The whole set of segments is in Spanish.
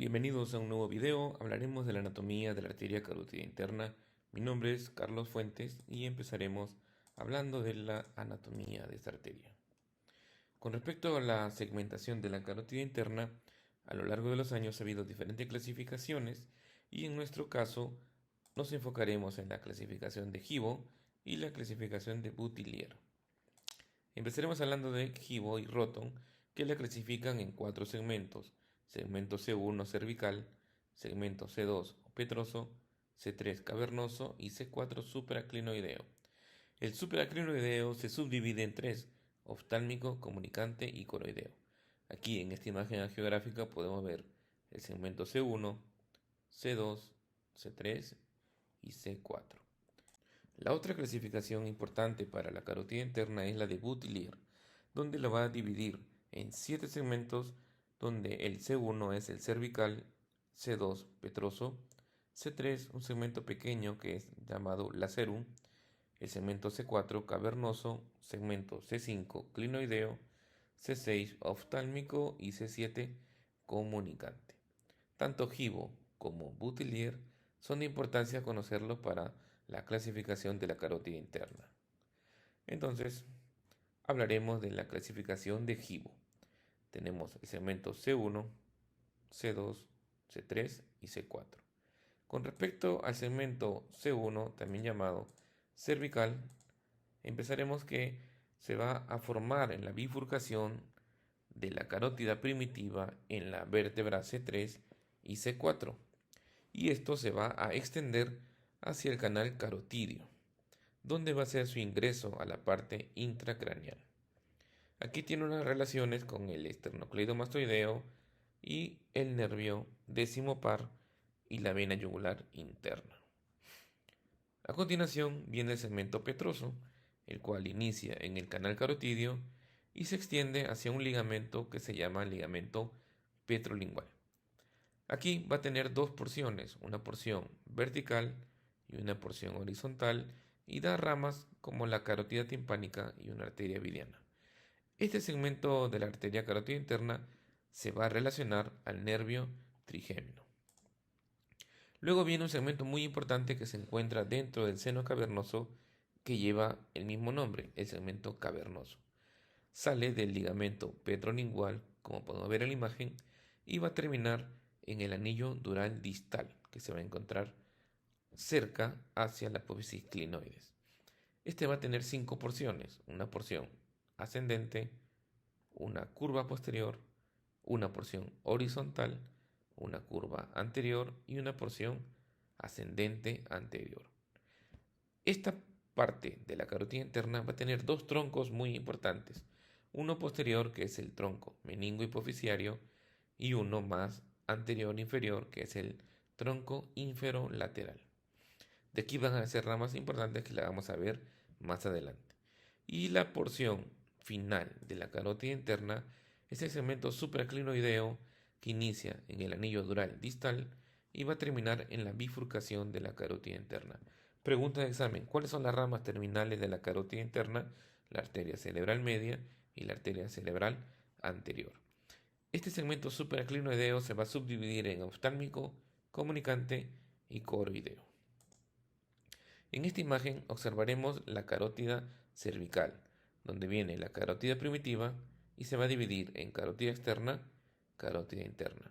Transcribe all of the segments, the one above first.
Bienvenidos a un nuevo video. Hablaremos de la anatomía de la arteria carótida interna. Mi nombre es Carlos Fuentes y empezaremos hablando de la anatomía de esta arteria. Con respecto a la segmentación de la carótida interna, a lo largo de los años ha habido diferentes clasificaciones y en nuestro caso nos enfocaremos en la clasificación de Gibo y la clasificación de Boutillier. Empezaremos hablando de Gibo y Roton, que la clasifican en 4 segmentos: segmento C1 cervical, segmento C2 petroso, C3 cavernoso y C4 supraclinoideo. El supraclinoideo se subdivide en 3: oftálmico, comunicante y coroideo. Aquí en esta imagen geográfica podemos ver el segmento C1, C2, C3 y C4. La otra clasificación importante para la carótida interna es la de Boutillier, donde la va a dividir en 7 segmentos, donde el C1 es el cervical, C2 petroso, C3 un segmento pequeño que es llamado lacerum, el segmento C4 cavernoso, segmento C5 clinoideo, C6 oftálmico y C7 comunicante. Tanto Gibo como Boutillier son de importancia conocerlos para la clasificación de la carótida interna. Entonces, hablaremos de la clasificación de Gibo. Tenemos el segmento C1, C2, C3 y C4. Con respecto al segmento C1, también llamado cervical, empezaremos que se va a formar en la bifurcación de la carótida primitiva en la vértebra C3 y C4, y esto se va a extender hacia el canal carotidio, donde va a ser su ingreso a la parte intracraneal. Aquí tiene unas relaciones con el esternocleidomastoideo y el nervio décimo par y la vena yugular interna. A continuación viene el segmento petroso, el cual inicia en el canal carotidio y se extiende hacia un ligamento que se llama ligamento petrolingual. Aquí va a tener dos porciones, una porción vertical y una porción horizontal, y da ramas como la carótida timpánica y una arteria vidiana. Este segmento de la arteria carótida interna se va a relacionar al nervio trigémino. Luego viene un segmento muy importante que se encuentra dentro del seno cavernoso, que lleva el mismo nombre, el segmento cavernoso. Sale del ligamento petrolingual, como podemos ver en la imagen, y va a terminar en el anillo dural distal, que se va a encontrar cerca hacia la apófisis clinoides. Este va a tener 5 porciones: una porción ascendente, una curva posterior, una porción horizontal, una curva anterior y una porción ascendente anterior. Esta parte de la carótida interna va a tener dos troncos muy importantes: uno posterior, que es el tronco meningo-hipofisiario, y uno más anterior inferior, que es el tronco inferolateral. De aquí van a ser ramas importantes que la vamos a ver más adelante. Y la porción final de la carótida interna es el segmento supraclinoideo, que inicia en el anillo dural distal y va a terminar en la bifurcación de la carótida interna. Pregunta de examen: ¿cuáles son las ramas terminales de la carótida interna? La arteria cerebral media y la arteria cerebral anterior. Este segmento supraclinoideo se va a subdividir en oftálmico, comunicante y coroideo. En esta imagen observaremos la carótida cervical, donde viene la carótida primitiva y se va a dividir en carótida externa, carótida interna.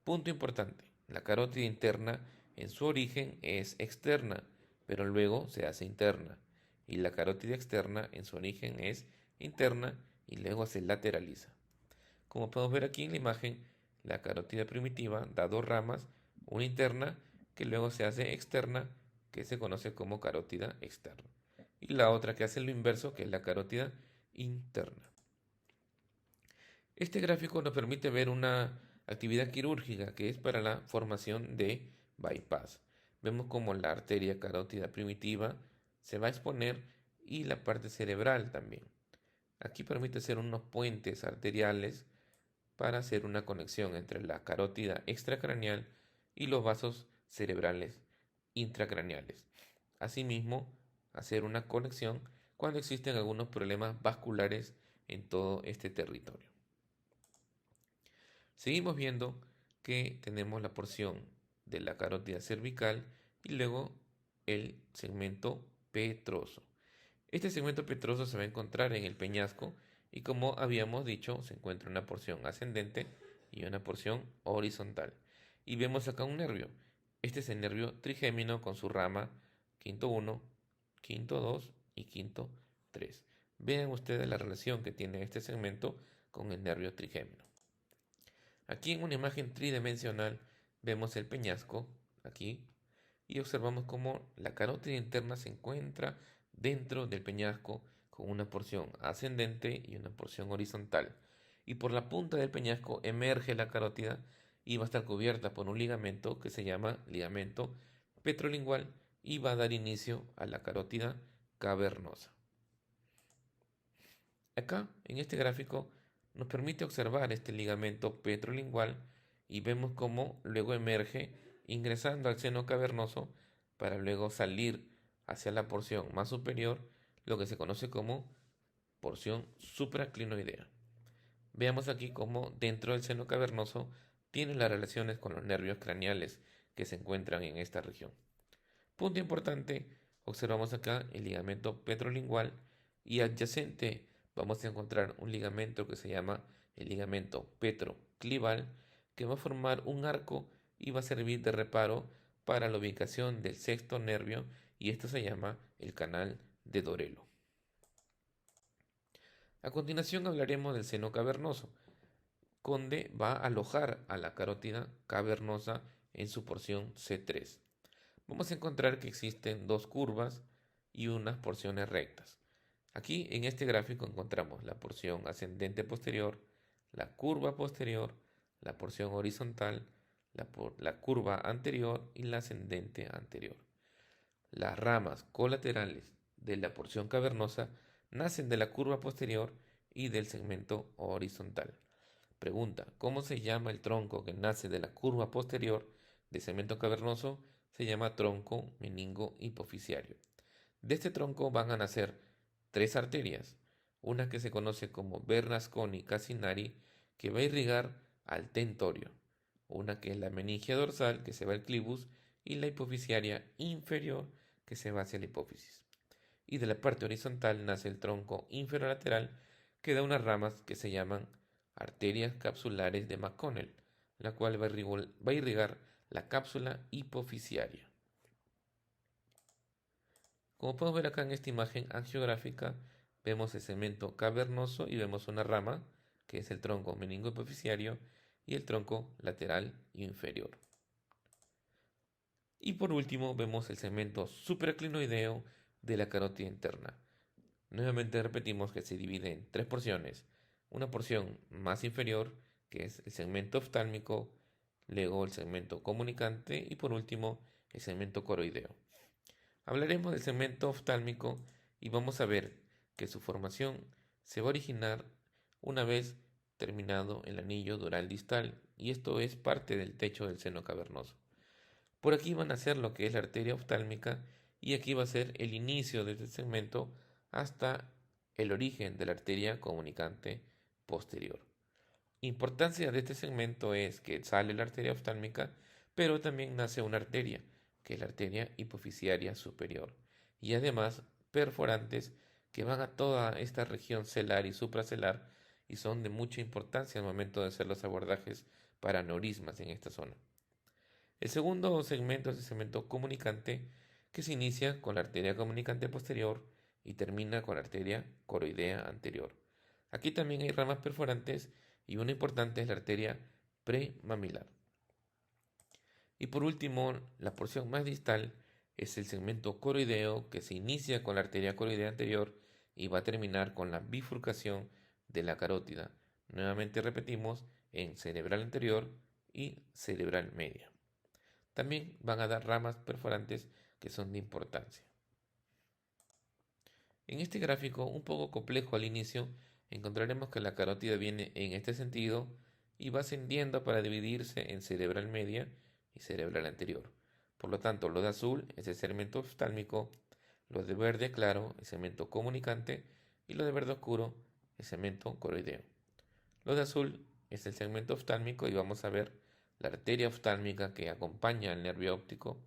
Punto importante: la carótida interna en su origen es externa, pero luego se hace interna, y la carótida externa en su origen es interna y luego se lateraliza. Como podemos ver aquí en la imagen, la carótida primitiva da dos ramas: una interna, que luego se hace externa, que se conoce como carótida externa, y la otra que hace lo inverso, que es la carótida interna. Este gráfico nos permite ver una actividad quirúrgica que es para la formación de bypass. Vemos como la arteria carótida primitiva se va a exponer y la parte cerebral también. Aquí permite hacer unos puentes arteriales para hacer una conexión entre la carótida extracraneal y los vasos cerebrales intracraneales. Asimismo, hacer una conexión cuando existen algunos problemas vasculares en todo este territorio. Seguimos viendo que tenemos la porción de la carótida cervical y luego el segmento petroso. Este segmento petroso se va a encontrar en el peñasco y, como habíamos dicho, se encuentra una porción ascendente y una porción horizontal. Y vemos acá un nervio. Este es el nervio trigémino con su rama quinto 1, quinto 2 y quinto 3. Vean ustedes la relación que tiene este segmento con el nervio trigémino. Aquí en una imagen tridimensional vemos el peñasco, aquí, y observamos cómo la carótida interna se encuentra dentro del peñasco con una porción ascendente y una porción horizontal. Y por la punta del peñasco emerge la carótida y va a estar cubierta por un ligamento que se llama ligamento petrolingual y va a dar inicio a la carótida cavernosa. Acá, en este gráfico, nos permite observar este ligamento petrolingual y vemos cómo luego emerge ingresando al seno cavernoso para luego salir hacia la porción más superior, lo que se conoce como porción supraclinoidea. Veamos aquí cómo dentro del seno cavernoso tiene las relaciones con los nervios craneales que se encuentran en esta región. Punto importante, observamos acá el ligamento petrolingual y adyacente vamos a encontrar un ligamento que se llama el ligamento petroclival, que va a formar un arco y va a servir de reparo para la ubicación del sexto nervio, y esto se llama el canal de Dorelo. A continuación hablaremos del seno cavernoso, donde va a alojar a la carótida cavernosa en su porción C3. Vamos a encontrar que existen dos curvas y unas porciones rectas. Aquí en este gráfico encontramos la porción ascendente posterior, la curva posterior, la porción horizontal, la curva anterior y la ascendente anterior. Las ramas colaterales de la porción cavernosa nacen de la curva posterior y del segmento horizontal. Pregunta: ¿cómo se llama el tronco que nace de la curva posterior del segmento cavernoso? Se llama tronco meningo hipofisiario. De este tronco van a nacer tres arterias, una que se conoce como Bernasconi Casinari, que va a irrigar al tentorio, una que es la meningia dorsal, que se va al clivus, y la hipofisiaria inferior, que se va hacia la hipófisis. Y de la parte horizontal nace el tronco inferolateral, que da unas ramas que se llaman arterias capsulares de McConnell, la cual va a irrigar la cápsula hipofisiaria. Como podemos ver acá en esta imagen angiográfica, vemos el segmento cavernoso y vemos una rama, que es el tronco meningohipofisiario, y el tronco lateral inferior. Y por último vemos el segmento supraclinoideo de la carótida interna. Nuevamente repetimos que se divide en tres porciones. Una porción más inferior, que es el segmento oftálmico, luego el segmento comunicante y por último el segmento coroideo. Hablaremos del segmento oftálmico y vamos a ver que su formación se va a originar una vez terminado el anillo dural distal, y esto es parte del techo del seno cavernoso. Por aquí van a ser lo que es la arteria oftálmica y aquí va a ser el inicio de este segmento hasta el origen de la arteria comunicante posterior. Importancia de este segmento es que sale la arteria oftálmica, pero también nace una arteria, que es la arteria hipofisiaria superior, y además perforantes que van a toda esta región celar y supracelar y son de mucha importancia al momento de hacer los abordajes para aneurismas en esta zona. El segundo segmento es el segmento comunicante, que se inicia con la arteria comunicante posterior y termina con la arteria coroidea anterior. Aquí también hay ramas perforantes y una importante es la arteria premamilar. Y por último, la porción más distal es el segmento coroideo, que se inicia con la arteria coroidea anterior y va a terminar con la bifurcación de la carótida. Nuevamente repetimos, en cerebral anterior y cerebral media. También van a dar ramas perforantes que son de importancia. En este gráfico, un poco complejo al inicio, encontraremos que la carótida viene en este sentido y va ascendiendo para dividirse en cerebral media y cerebral anterior. Por lo tanto, lo de azul es el segmento oftálmico, lo de verde claro el segmento comunicante y lo de verde oscuro el segmento coroideo. Lo de azul es el segmento oftálmico y vamos a ver la arteria oftálmica que acompaña al nervio óptico,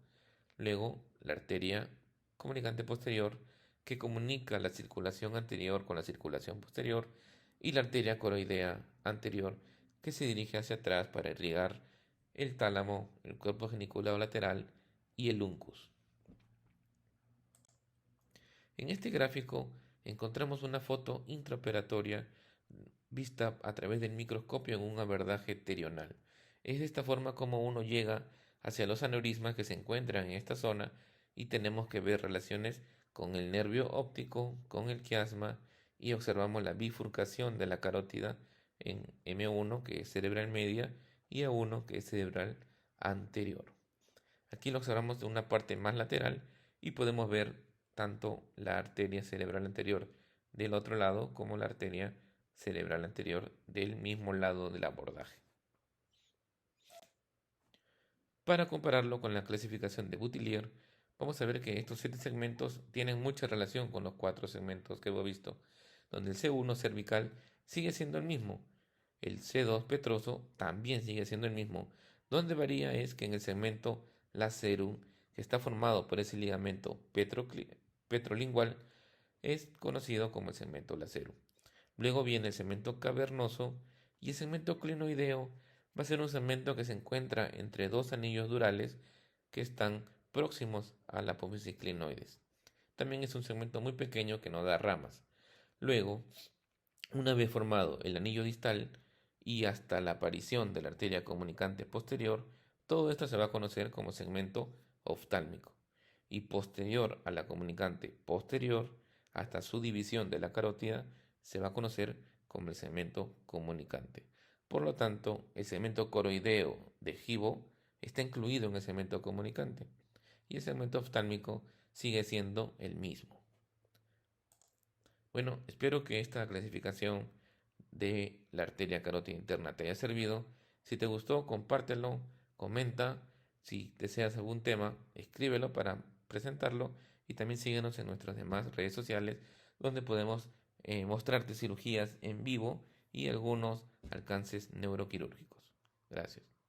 luego la arteria comunicante posterior que comunica la circulación anterior con la circulación posterior y la arteria coroidea anterior que se dirige hacia atrás para irrigar el tálamo, el cuerpo geniculado lateral y el uncus. En este gráfico encontramos una foto intraoperatoria vista a través del microscopio en un abordaje terional. Es de esta forma como uno llega hacia los aneurismas que se encuentran en esta zona y tenemos que ver relaciones con el nervio óptico, con el quiasma y observamos la bifurcación de la carótida en M1 que es cerebral media y A1 que es cerebral anterior. Aquí lo observamos de una parte más lateral y podemos ver tanto la arteria cerebral anterior del otro lado como la arteria cerebral anterior del mismo lado del abordaje. Para compararlo con la clasificación de Boutillier, vamos a ver que estos 7 segmentos tienen mucha relación con los 4 segmentos que hemos visto, donde el C1 cervical sigue siendo el mismo, el C2 petroso también sigue siendo el mismo, donde varía es que en el segmento lacerum, que está formado por ese ligamento petrolingual, es conocido como el segmento lacerum. Luego viene el segmento cavernoso y el segmento clinoideo va a ser un segmento que se encuentra entre dos anillos durales que están próximos a la apófisis clinoides. También es un segmento muy pequeño que no da ramas. Luego, una vez formado el anillo distal y hasta la aparición de la arteria comunicante posterior, todo esto se va a conocer como segmento oftálmico. Y posterior a la comunicante posterior, hasta su división de la carótida, se va a conocer como el segmento comunicante. Por lo tanto, el segmento coroideo de Gibo está incluido en el segmento comunicante y el segmento oftálmico sigue siendo el mismo. Bueno, espero que esta clasificación de la arteria carótida interna te haya servido. Si te gustó, compártelo, comenta. Si deseas algún tema, escríbelo para presentarlo y también síguenos en nuestras demás redes sociales donde podemos mostrarte cirugías en vivo y algunos alcances neuroquirúrgicos. Gracias.